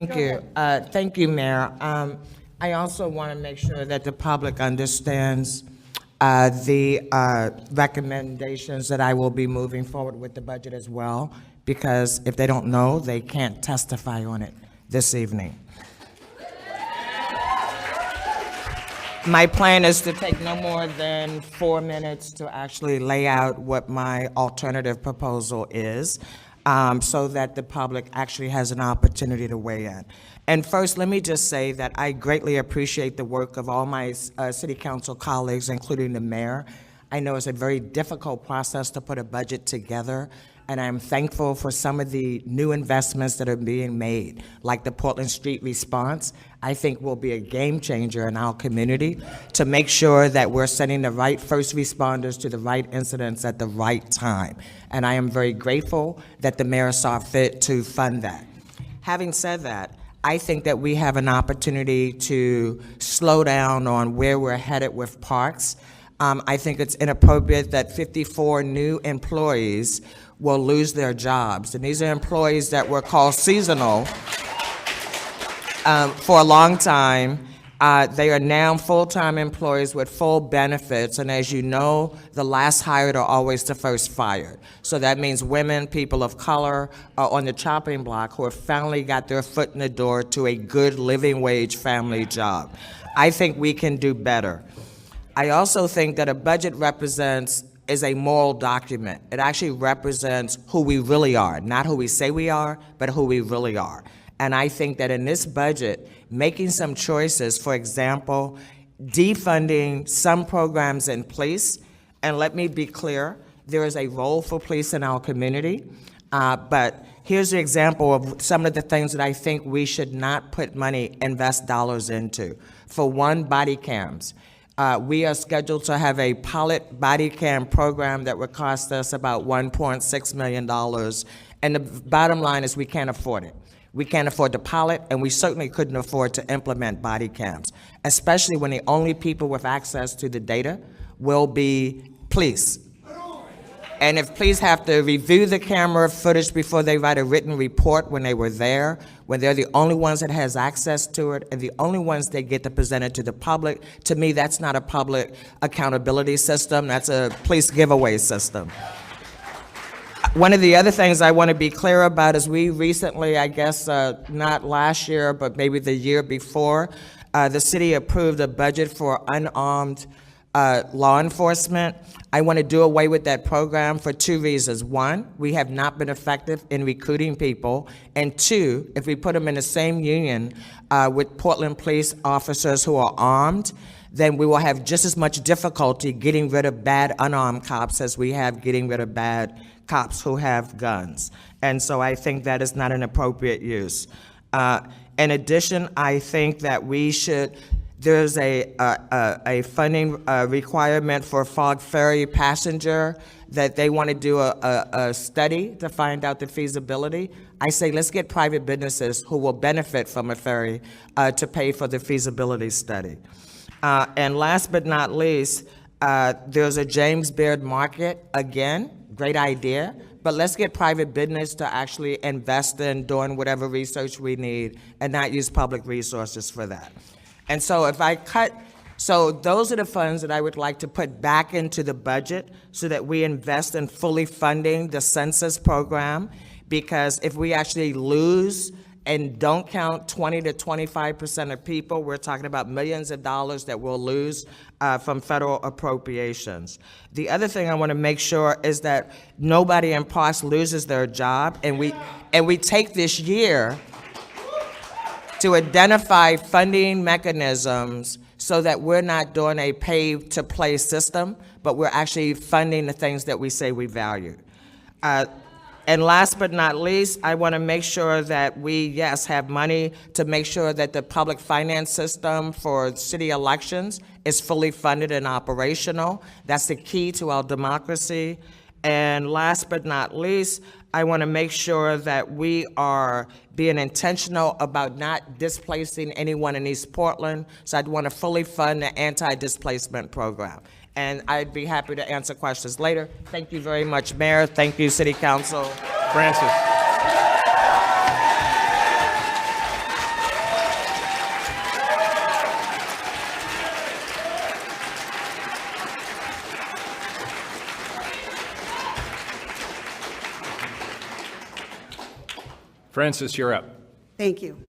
Thank you, Mayor. I also want to make sure that the public understands the recommendations that I will be moving forward with the budget as well, because if they don't know, they can't testify on it this evening. My plan is to take no more than 4 minutes to actually lay out what my alternative proposal is, so that the public actually has an opportunity to weigh in. And first, let me just say that I greatly appreciate the work of all my city council colleagues, including the mayor. I know it's a very difficult process to put a budget together, and I'm thankful for some of the new investments that are being made, like the Portland Street response. I think will be a game changer in our community to make sure that we're sending the right first responders to the right incidents at the right time. And I am very grateful that the mayor saw fit to fund that. Having said that, I think that we have an opportunity to slow down on where we're headed with parks. I think it's inappropriate that 54 new employees will lose their jobs. And these are employees that were called seasonal for a long time. They are now full-time employees with full benefits, and as you know, the last hired are always the first fired. So that means women, people of color are on the chopping block who have finally got their foot in the door to a good living wage family job. I think we can do better. I also think that a budget is a moral document. It actually represents who we really are, not who we say we are, but who we really are. And I think that in this budget, making some choices, for example, defunding some programs in police, and let me be clear, there is a role for police in our community, but here's the example of some of the things that I think we should not invest dollars into. For one, body cams. We are scheduled to have a pilot body cam program that would cost us about $1.6 million, and the bottom line is we can't afford it. We can't afford to pilot, and we certainly couldn't afford to implement body cams, especially when the only people with access to the data will be police. And if police have to review the camera footage before they write a written report when they were there, when they're the only ones that has access to it and the only ones that get to present it to the public, to me, that's not a public accountability system, that's a police giveaway system. One of the other things I want to be clear about is we recently, I guess not last year, but maybe the year before, the city approved a budget for unarmed law enforcement. I want to do away with that program for two reasons. One, we have not been effective in recruiting people. And two, if we put them in the same union with Portland police officers who are armed, then we will have just as much difficulty getting rid of bad unarmed cops as we have getting rid of bad cops who have guns. And so I think that is not an appropriate use. In addition, I think that we should, there's a funding requirement for Fog Ferry passenger that they want to do a study to find out the feasibility. I say let's get private businesses who will benefit from a ferry to pay for the feasibility study. And last but not least, there's a James Beard Market, again, great idea, but let's get private business to actually invest in doing whatever research we need and not use public resources for that. And so if I so those are the funds that I would like to put back into the budget so that we invest in fully funding the census program, because if we actually lose and don't count 20 to 25% of people, we're talking about millions of dollars that we'll lose from federal appropriations. The other thing I want to make sure is that nobody in parks loses their job, and we take this year to identify funding mechanisms so that we're not doing a pay-to-play system, but we're actually funding the things that we say we value. And last but not least, I want to make sure that we, yes, have money to make sure that the public finance system for city elections is fully funded and operational. That's the key to our democracy. And last but not least, I want to make sure that we are being intentional about not displacing anyone in East Portland. So I'd want to fully fund the anti-displacement program. And I'd be happy to answer questions later. Thank you very much, Mayor. Thank you, City Council. Francis. Francis, you're up. Thank you.